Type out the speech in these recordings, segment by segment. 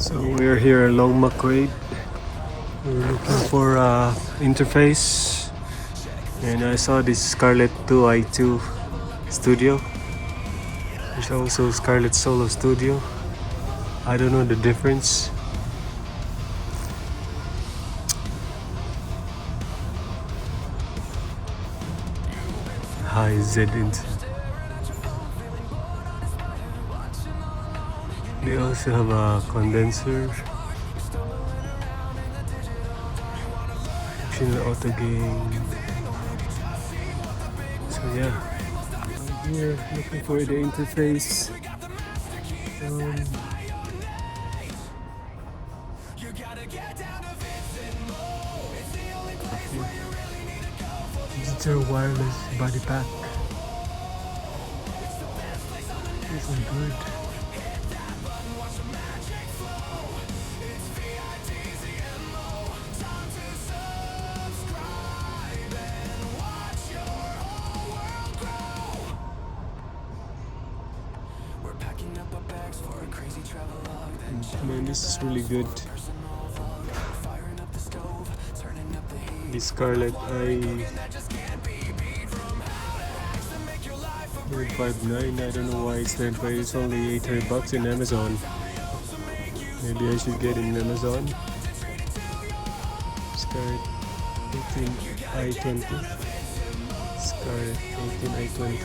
So we're here at Long McQuaid. We're looking for interface, and I saw this Scarlett 2i2 Studio. There's also Scarlett Solo Studio. I don't know the difference. High Z into. They also have a condenser. Optional auto gain. So yeah, I'm here looking for the interface. Digital wireless body pack. This is good. Man, this is really good. The Scarlett I-159. I don't know why it's that way. It's only $800 in Amazon. Maybe I should get it in Amazon. Scarlett 18i20. Scarlett 18i20.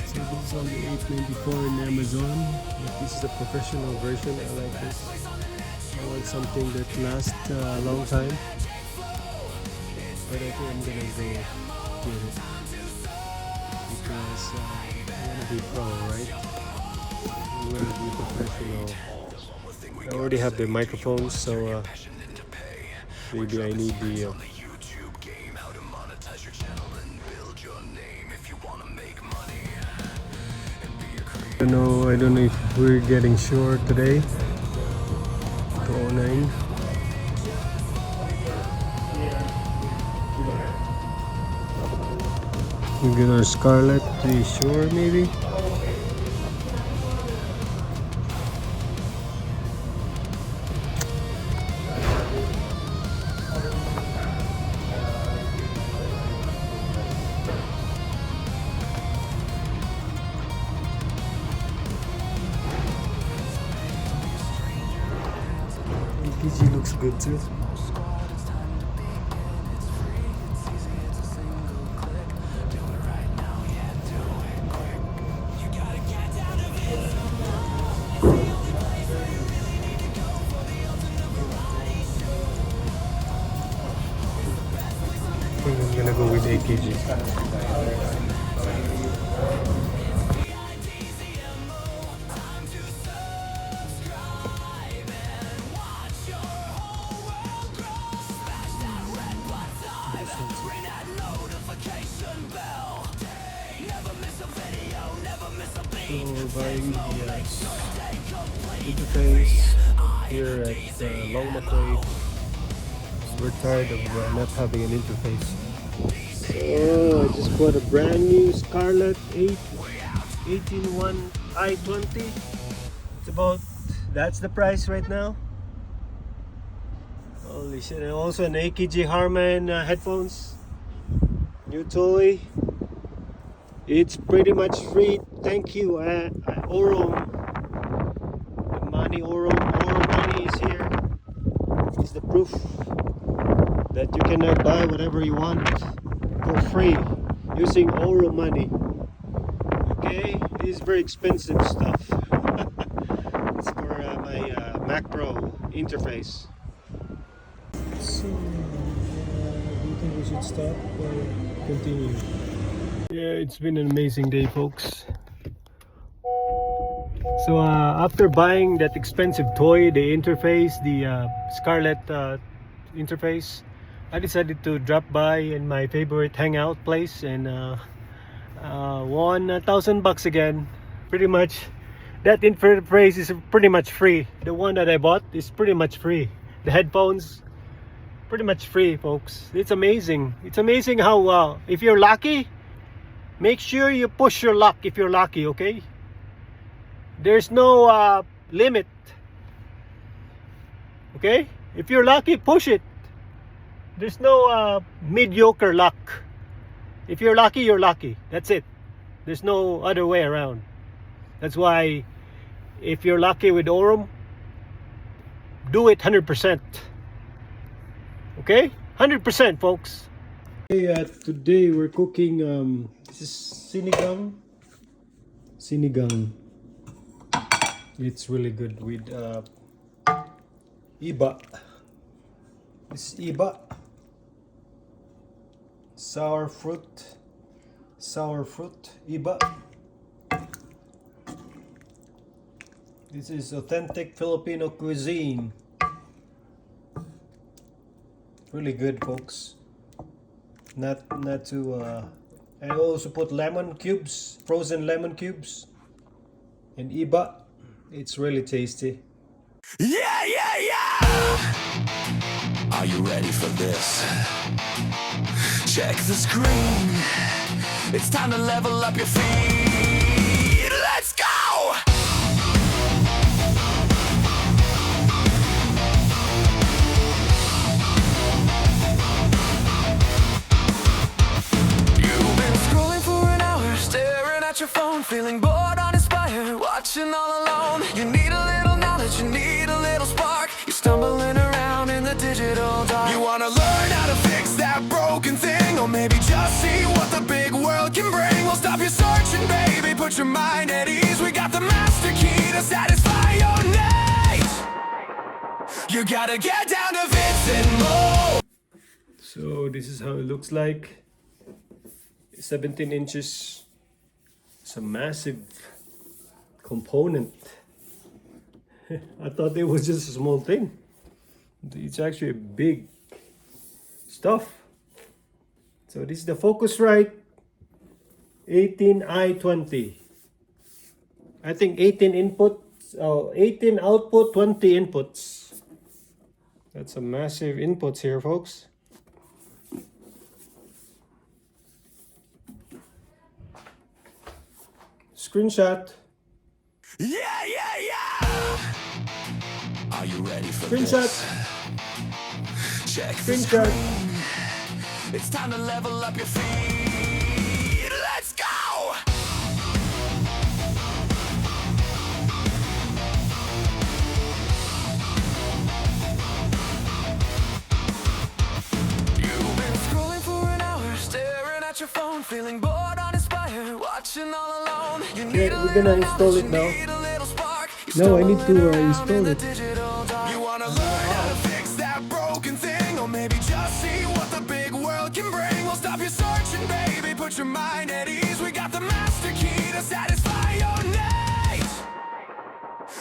So this is only $894 in Amazon. But this is a professional version. I like this. I want something that lasts a long time. But I think I'm gonna go get it because I wanna be pro, right? I wanna be professional. I already have the microphones, so maybe I need the. I don't know if we're getting short today. 209. We get our Scarlett to be sure, maybe. PG looks good too. I'm gonna go with AKG. So we're buying the interface here at Long McQuaid. We're tired of not having an interface. So I just bought a brand new Scarlett 18i20. It's about, that's the price right now. Holy shit. And also an AKG Harman headphones. New toy. It's pretty much free. Thank you, AURUM. The money, AURUM money is here. It's the proof that you can buy whatever you want for free using AURUM money. Okay, this is very expensive stuff. It's for my Mac Pro interface. So, do you think we should stop or continue? Yeah, it's been an amazing day, folks. So after buying that expensive toy, the interface, the Scarlett interface, I decided to drop by in my favorite hangout place and won $1,000 again. Pretty much, that interface is pretty much free. The one that I bought is pretty much free. The headphones, pretty much free, folks. It's amazing. It's amazing how if you're lucky, make sure you push your luck if you're lucky, okay? There's no limit. Okay? If you're lucky, push it. There's no mediocre luck. If you're lucky, you're lucky. That's it. There's no other way around. That's why if you're lucky with AURUM, do it 100%. Okay? 100%, folks. Today we're cooking, this is sinigang. It's really good with iba. This is iba. Sour fruit, iba. This is authentic Filipino cuisine. Really good, folks. Not too. I also put lemon cubes, frozen lemon cubes, and iba. It's really tasty. Yeah, yeah, yeah! Are you ready for this? Check the screen. It's time to level up your feet. Let's go! You've been scrolling for an hour, staring at your phone, feeling bored, uninspired, watching all alone. You need a little knowledge, you need a little spark. You're stumbling around in the digital dark. You wanna learn how to fix that broken thing, or maybe just see what the big world can bring. Well, stop your searching, baby, put your mind at ease. We got the master key to satisfy your needs. You gotta get down to VIDZMO. So this is how it looks like. 17 inches. It's a massive component. I thought it was just a small thing. It's actually big stuff. So this is the Focusrite 18i20. I think 18 inputs, 18 output, 20 inputs. That's a massive inputs here, folks. Screenshot. Yeah, yeah, yeah! Are you ready for Screenshot. this? Check the Screenshot. screen. It's time to level up your feet. Let's go! You've been scrolling for an hour, staring at your phone, feeling bored, uninspired, watching all alone. You need Okay, we're gonna install it now. No, I need to install it. You wanna learn how to fix that broken thing, or maybe just see what the big world can bring. Well, stop your searching, baby, put your mind at ease. We got the master key to satisfy your needs.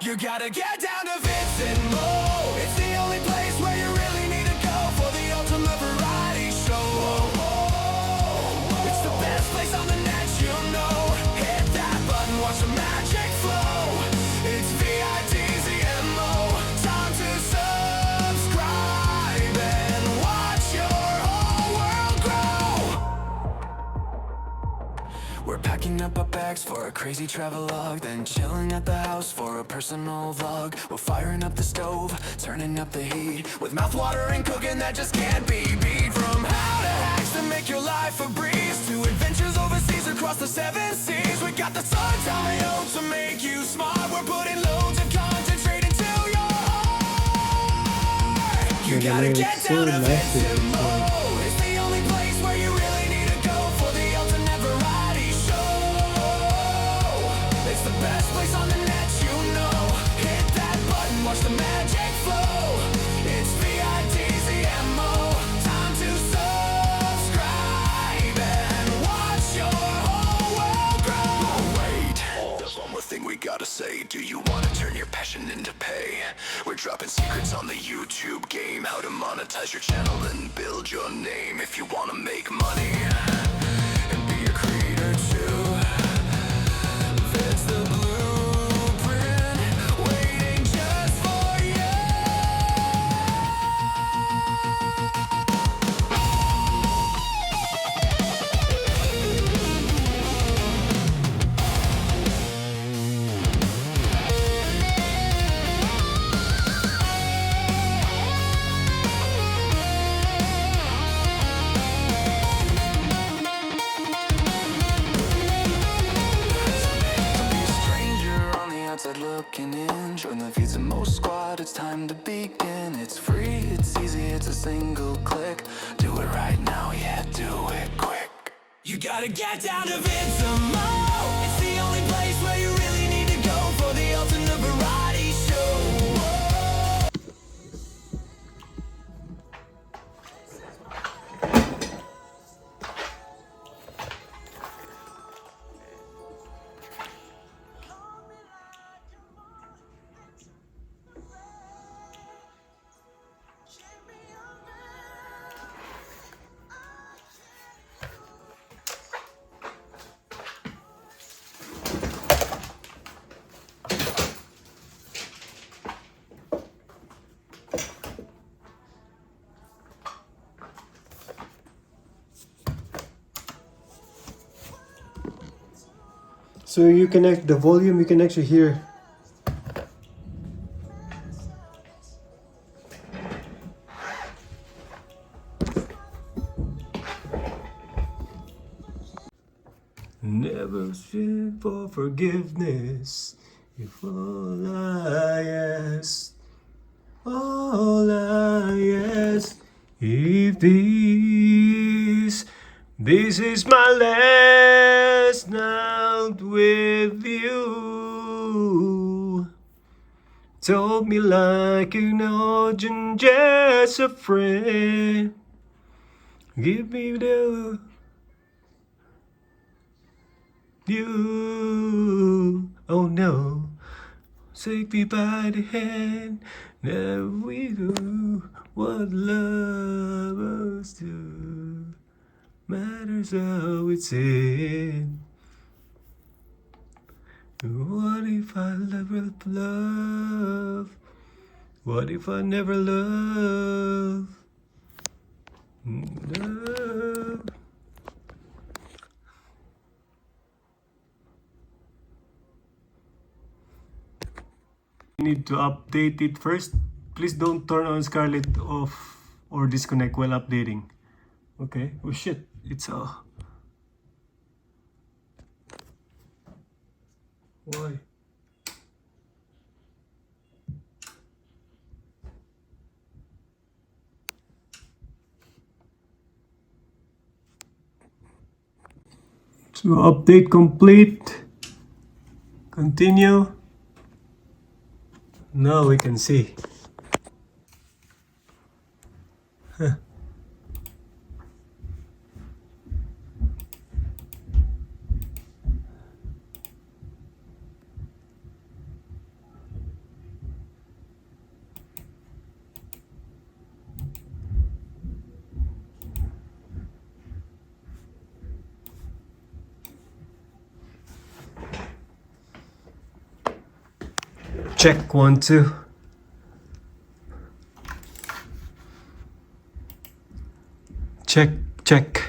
You gotta get down to VIDZMO. It's the only place where you really need to go for the ultimate variety show. It's the best place on the net, you know. Hit that button, watch the magic flow. It's VIDZMO. Time to subscribe and watch your whole world grow. We're packing up our bags for a crazy travelogue, then chilling at the house for a personal vlog. We're firing up the stove, turning up the heat, with mouth-watering cooking that just can't be beat. From how to hacks to make your life a breeze, to adventures overseas across the 7 seas. We got the sun time to make you smart. We're putting loads of content straight into your heart. You gotta get down to VIDZMO. It's the only place where you really need to go for the ultimate variety show. It's the best place on the net, you know. Hit that button, watch the magic flow. It's VIDZMO. Time to subscribe and watch your whole world grow. Wait, there's one more thing we gotta say. Do you wanna turn your passion into pay? We're dropping secrets on the YouTube game, how to monetize your channel and build your name. If you wanna make money and be a creator too, that's the blueprint waiting just for you. out, it's time to begin. It's free, it's easy, it's a single click. Do it right now, yeah, do it quick. You gotta get down to VIDZMO. It's the only place where you really need to go for the ultimate variety show. So you connect the volume, you can actually hear. Never should for forgiveness if all I ask if this is my last night with you. Told me like an urgent, just a friend. Give me the you. Oh no. Take me by the hand. Now we do what lovers do. Matters how it's in. What if I never love? What if I never love? Love. Need to update it first. Please don't turn on Scarlett off or disconnect while updating. Okay. Oh shit. It's why? So update complete. Continue. Now we can see. Huh. Check 1 2. Check.